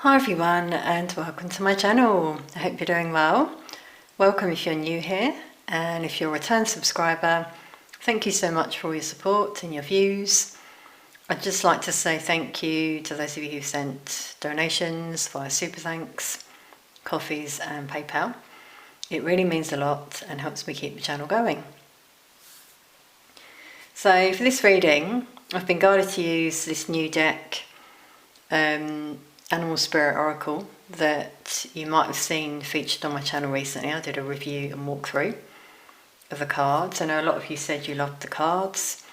Hi everyone and welcome to my channel. I hope you're doing well. Welcome if you're new here, and if you're a return subscriber, thank you so much for all your support and your views. I'd just like to say thank you to those of you who sent donations via Super Thanks, coffees and PayPal. It really means a lot and helps me keep the channel going. So for this reading, I've been guided to use this new deck, Animal Spirit Oracle, that you might have seen featured on my channel recently. I did a review and walkthrough of the cards. I know a lot of you said you loved the cards.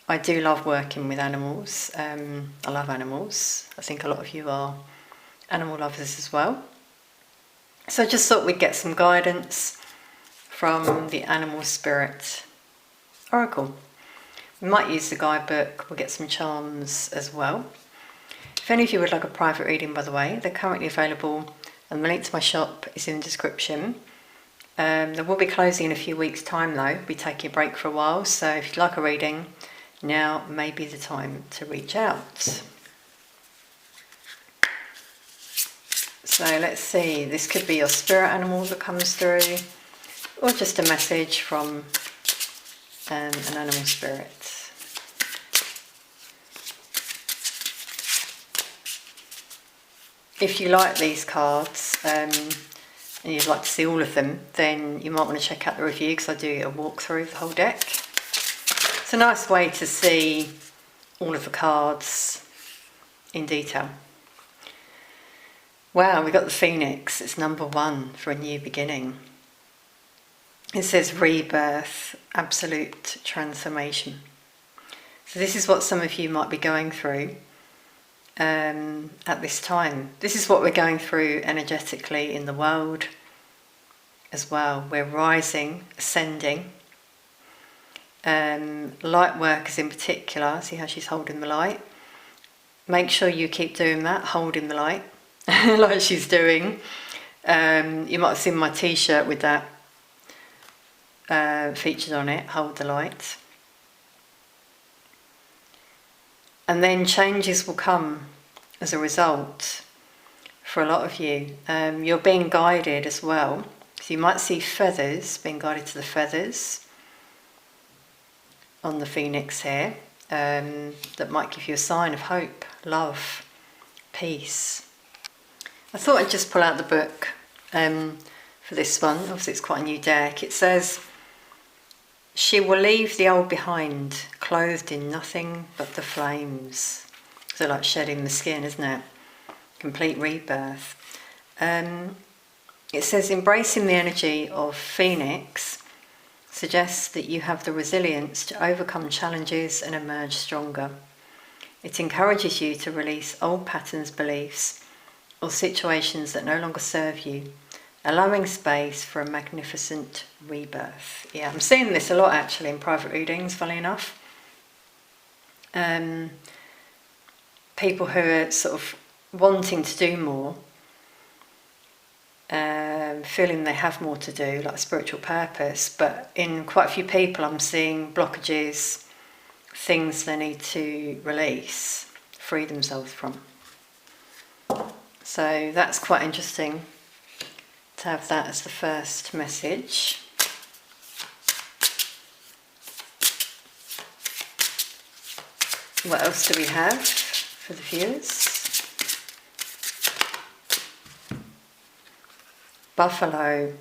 I do love working with animals. I love animals. I think a lot of you are animal lovers as well. So I just thought we'd get some guidance from the Animal Spirit Oracle. We might use the guidebook, we'll get some charms as well. If any of you would like a private reading, by the way, they're currently available, and the link to my shop is in the description. They will be closing in a few weeks' time though. We'll be taking a break for a while, so if you'd like a reading, now may be the time to reach out. So let's see, this could be your spirit animal that comes through, or just a message from an animal spirit. If you like these cards and you'd like to see all of them, then you might want to check out the review, because I do a walkthrough of the whole deck. It's a nice way to see all of the cards in detail. Wow, we got the Phoenix. It's number 1 for a new beginning. It says rebirth, absolute transformation. So this is what some of you might be going through at this time. This is what we're going through energetically in the world as well. We're rising, ascending. Light workers in particular, see how she's holding the light. Make sure you keep doing that, holding the light like she's doing. You might have seen my t-shirt with that featured on it, hold the light. And then changes will come as a result for a lot of you. You're being guided as well. So you might see feathers, being guided to the feathers on the Phoenix here. That might give you a sign of hope, love, peace. I thought I'd just pull out the book for this one. Obviously it's quite a new deck. It says, "She will leave the old behind, clothed in nothing but the flames." So like shedding the skin, isn't it? Complete rebirth. It says, "Embracing the energy of Phoenix suggests that you have the resilience to overcome challenges and emerge stronger. It encourages you to release old patterns, beliefs, or situations that no longer serve you, allowing space for a magnificent rebirth." Yeah, I'm seeing this a lot actually in private readings, funnily enough. People who are sort of wanting to do more, feeling they have more to do, like spiritual purpose, but in quite a few people I'm seeing blockages, things they need to release, free themselves from. So that's quite interesting to have that as the first message. What else do we have for the viewers? Buffalo.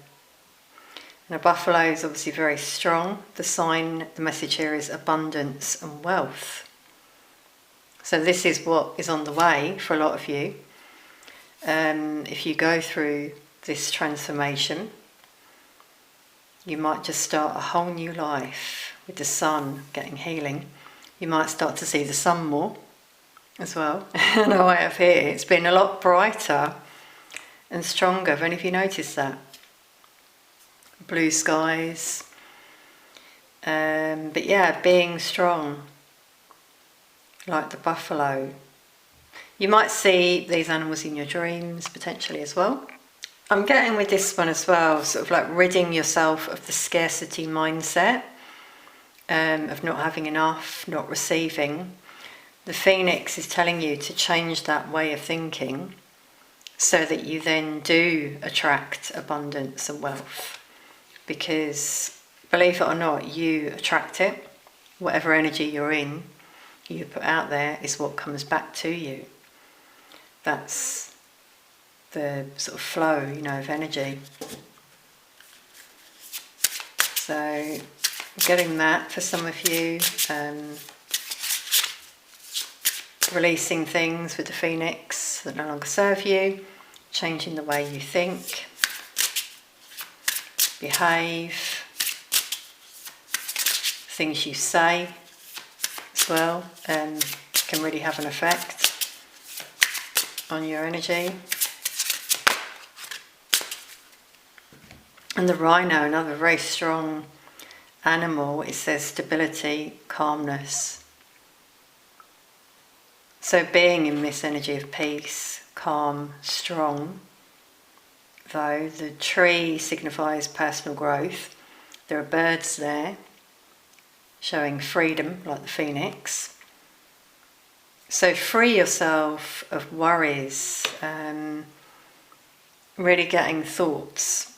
Now buffalo is obviously very strong. The message here is abundance and wealth. So this is what is on the way for a lot of you. If you go through this transformation, you might just start a whole new life with the sun getting healing. You might start to see the sun more as well. And I have here, it's been a lot brighter and stronger. Have any of you noticed that? Blue skies. But yeah, being strong, like the buffalo. You might see these animals in your dreams potentially as well. I'm getting with this one as well, sort of like ridding yourself of the scarcity mindset, of not having enough, not receiving. The Phoenix is telling you to change that way of thinking so that you then do attract abundance and wealth. Because, believe it or not, you attract it. Whatever energy you're in, you put out there is what comes back to you. That's the sort of flow, of energy. So, getting that for some of you, releasing things with the Phoenix that no longer serve you, changing the way you think, behave, things you say as well, can really have an effect on your energy. And the Rhino, another very strong animal, it says stability, calmness. So being in this energy of peace, calm, strong, though the tree signifies personal growth, there are birds there showing freedom, like the phoenix. So free yourself of worries, really getting thoughts,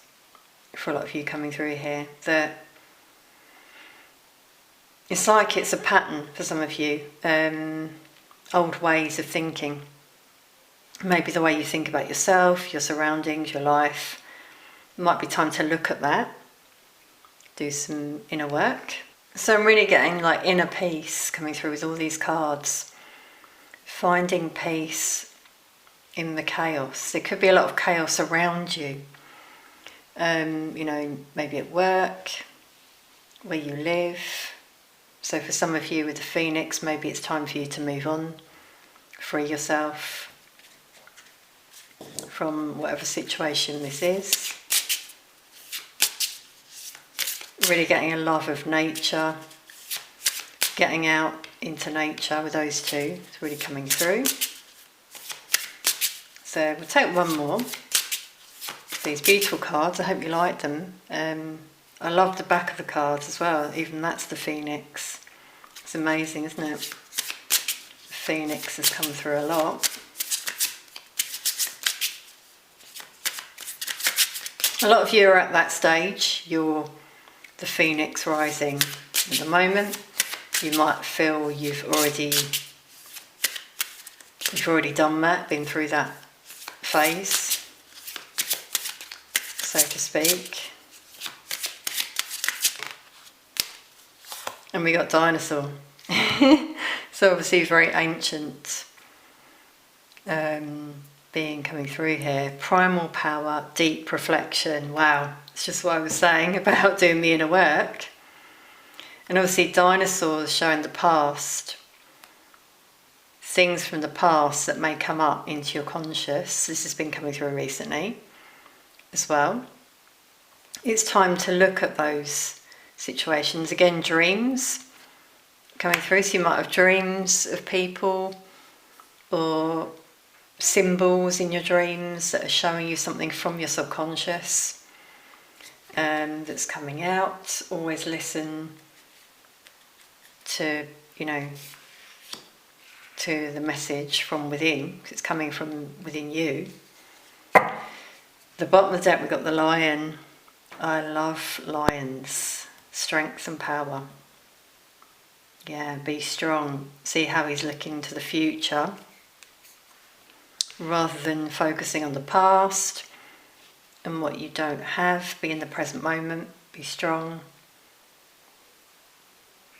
for a lot of you coming through here, that it's like it's a pattern for some of you, old ways of thinking. Maybe the way you think about yourself, your surroundings, your life. It might be time to look at that, do some inner work. So I'm really getting like inner peace coming through with all these cards. Finding peace in the chaos. There could be a lot of chaos around you. Maybe at work, where you live. So for some of you with the Phoenix, maybe it's time for you to move on, free yourself from whatever situation this is. Really getting a love of nature, getting out into nature with those two. It's really coming through. So we'll take one more. These beautiful cards, I hope you like them. I love the back of the cards as well, even that's the Phoenix. It's amazing, isn't it? The Phoenix has come through a lot. A lot of you are at that stage, you're the Phoenix rising at the moment. You might feel you've already done that, been through that phase, so to speak. And we got Dinosaur. So obviously very ancient being coming through here. Primal power, deep reflection. Wow, it's just what I was saying about doing the inner work. And obviously dinosaurs showing the past. Things from the past that may come up into your conscious. This has been coming through recently as well. It's time to look at those situations. Again, dreams coming through. So you might have dreams of people or symbols in your dreams that are showing you something from your subconscious that's coming out. Always listen to, to the message from within, because it's coming from within you. The bottom of the deck, we've got the lion. I love lions. Strength and power. Yeah, be strong. See how he's looking to the future. Rather than focusing on the past and what you don't have, be in the present moment. Be strong.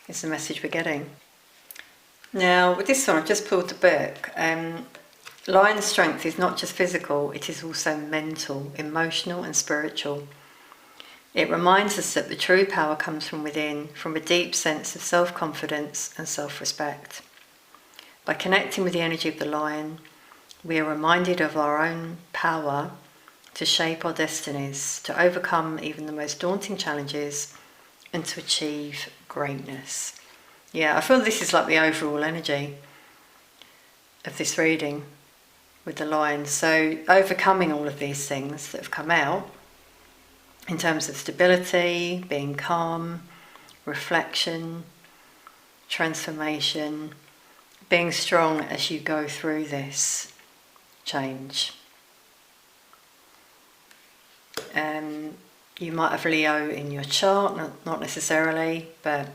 It's the message we're getting. Now, with this one, I've just pulled the book. Lion strength is not just physical, it is also mental, emotional and spiritual. It reminds us that the true power comes from within, from a deep sense of self-confidence and self-respect. By connecting with the energy of the lion, we are reminded of our own power to shape our destinies, to overcome even the most daunting challenges, and to achieve greatness. Yeah, I feel this is like the overall energy of this reading with the lion. So overcoming all of these things that have come out in terms of stability, being calm, reflection, transformation, being strong as you go through this change. You might have Leo in your chart, not necessarily, but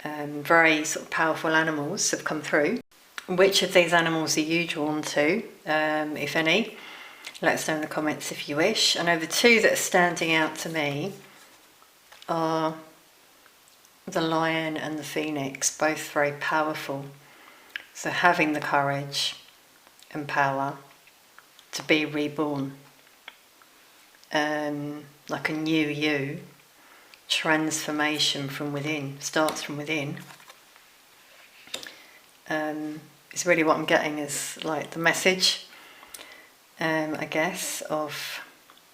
very sort of powerful animals have come through. Which of these animals are you drawn to, if any? Let us know in the comments if you wish. I know the two that are standing out to me are the lion and the phoenix, both very powerful. So having the courage and power to be reborn, like a new you, transformation from within, starts from within. It's really what I'm getting is like the message, I guess, of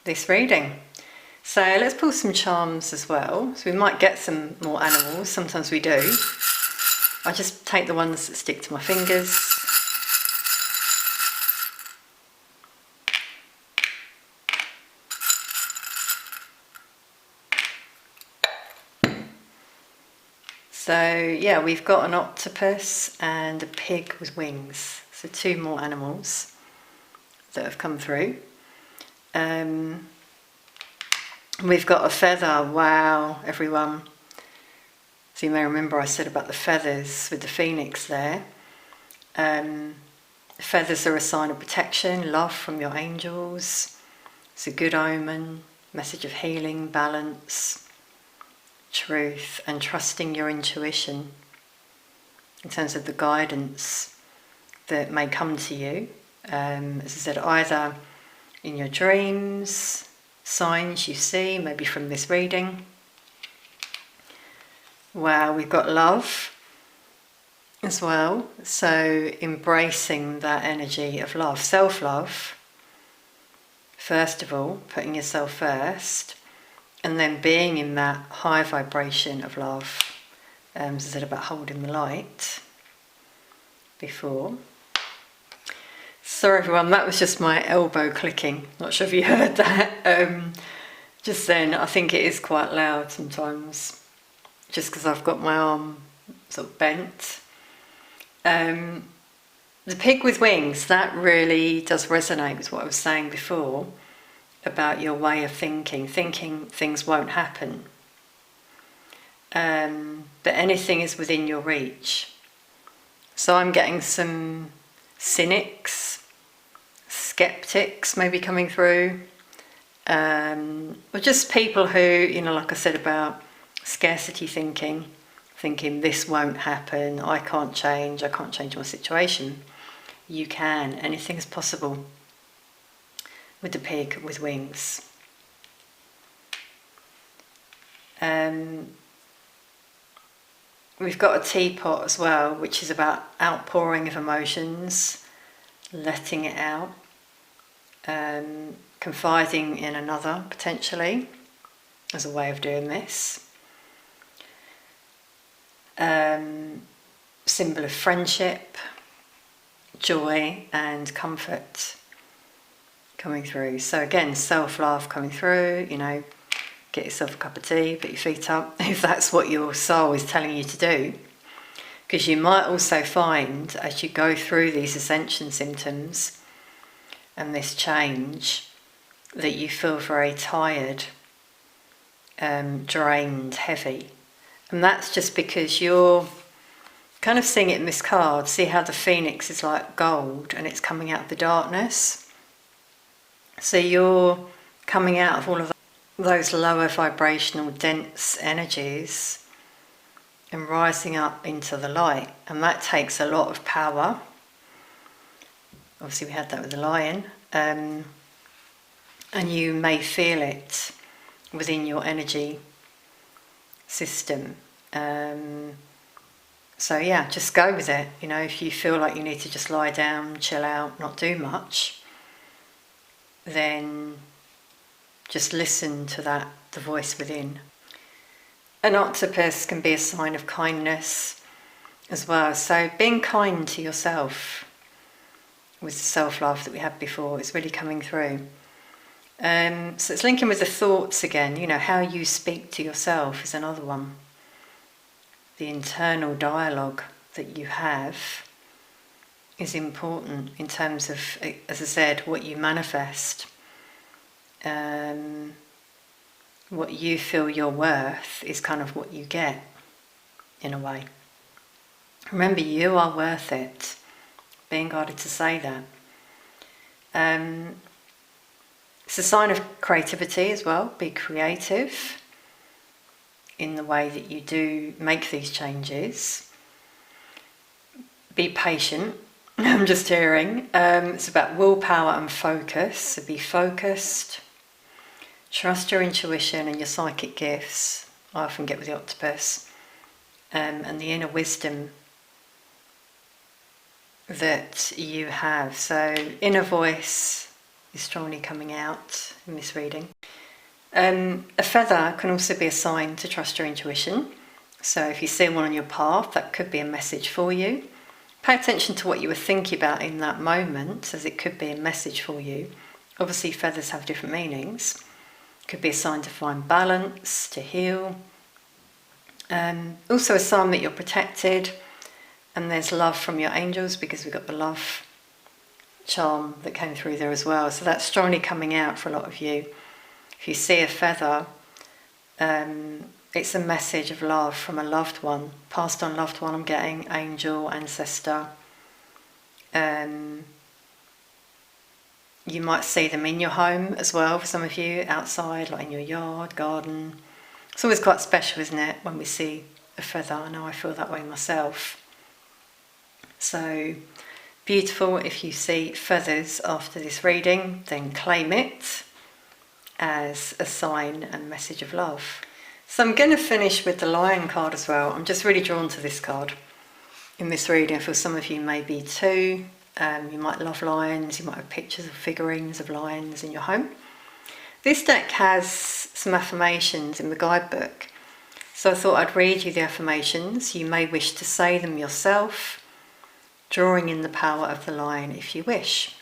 this reading. So let's pull some charms as well. So we might get some more animals, sometimes we do. I just take the ones that stick to my fingers. So yeah, we've got an octopus and a pig with wings. So two more animals that have come through. We've got a feather. Wow, everyone. So you may remember I said about the feathers with the phoenix there. Feathers are a sign of protection, love from your angels. It's a good omen, message of healing, balance, truth, and trusting your intuition in terms of the guidance that may come to you. As I said, either in your dreams, signs you see, maybe from this reading. Wow, we've got love as well. So embracing that energy of love, self-love, first of all, putting yourself first, and then being in that high vibration of love. As I said about holding the light before. Sorry everyone, that was just my elbow clicking. Not sure if you heard that. Just then, I think it is quite loud sometimes, just because I've got my arm sort of bent. The pig with wings, that really does resonate with what I was saying before about your way of thinking things won't happen. But anything is within your reach. So I'm getting some cynics, skeptics maybe coming through, or just people who, like I said about scarcity thinking this won't happen, I can't change my situation. You can, anything's possible with the pig with wings. We've got a teapot as well, which is about outpouring of emotions, letting it out, confiding in another potentially as a way of doing this. Symbol of friendship, joy and comfort coming through. So again, self-love coming through, get yourself a cup of tea, put your feet up, if that's what your soul is telling you to do. Because you might also find, as you go through these ascension symptoms and this change, that you feel very tired, drained, heavy. And that's just because you're kind of seeing it in this card. See how the phoenix is like gold and it's coming out of the darkness? So you're coming out of all of those lower vibrational, dense energies and rising up into the light. And that takes a lot of power. Obviously we had that with the lion. And you may feel it within your energy system. So yeah, just go with it. If you feel like you need to just lie down, chill out, not do much, then just listen to that, the voice within. An octopus can be a sign of kindness as well. So being kind to yourself with the self-love that we had before is really coming through. So it's linking with the thoughts again. How you speak to yourself is another one. The internal dialogue that you have is important in terms of, as I said, what you manifest. what you feel you're worth is kind of what you get, in a way. Remember, you are worth it. Being guided to say that. It's a sign of creativity as well. Be creative in the way that you do make these changes. Be patient. I'm just hearing. It's about willpower and focus. So be focused. Trust your intuition and your psychic gifts. I often get with the octopus. And the inner wisdom that you have. So inner voice is strongly coming out in this reading. A feather can also be a sign to trust your intuition. So if you see one on your path, that could be a message for you. Pay attention to what you were thinking about in that moment, as it could be a message for you. Obviously feathers have different meanings. It could be a sign to find balance, to heal. Also a sign that you're protected. And there's love from your angels, because we've got the love charm that came through there as well. So that's strongly coming out for a lot of you. If you see a feather, it's a message of love from a loved one, passed on loved one I'm getting, angel, ancestor. You might see them in your home as well, for some of you, outside, like in your yard, garden. It's always quite special, isn't it, when we see a feather? I know I feel that way myself. So beautiful. If you see feathers after this reading, then claim it as a sign and message of love. So I'm going to finish with the Lion card as well. I'm just really drawn to this card in this reading. I feel some of you may be too. You might love lions. You might have pictures of figurines of lions in your home. This deck has some affirmations in the guidebook. So I thought I'd read you the affirmations. You may wish to say them yourself, drawing in the power of the lion if you wish.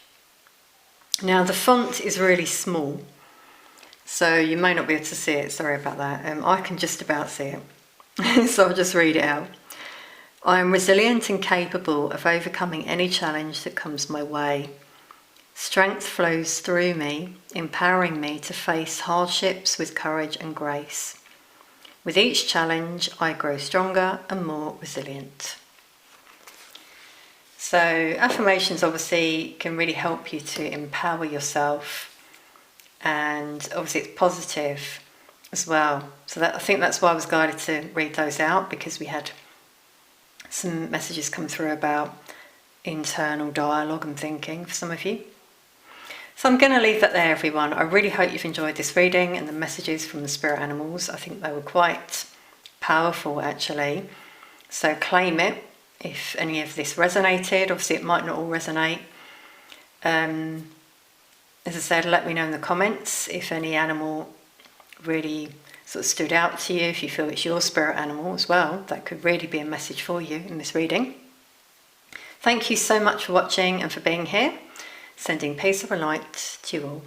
Now the font is really small, so you may not be able to see it, sorry about that. I can just about see it, so I'll just read it out. I am resilient and capable of overcoming any challenge that comes my way. Strength flows through me, empowering me to face hardships with courage and grace. With each challenge, I grow stronger and more resilient. So affirmations obviously can really help you to empower yourself, and obviously it's positive as well. So I think that's why I was guided to read those out, because we had some messages come through about internal dialogue and thinking for some of you. So I'm going to leave that there, everyone. I really hope you've enjoyed this reading and the messages from the spirit animals. I think they were quite powerful, actually. So claim it. If any of this resonated, obviously it might not all resonate. As I said, let me know in the comments if any animal really sort of stood out to you, if you feel it's your spirit animal as well. That could really be a message for you in this reading. Thank you so much for watching and for being here. Sending peace and light to you all.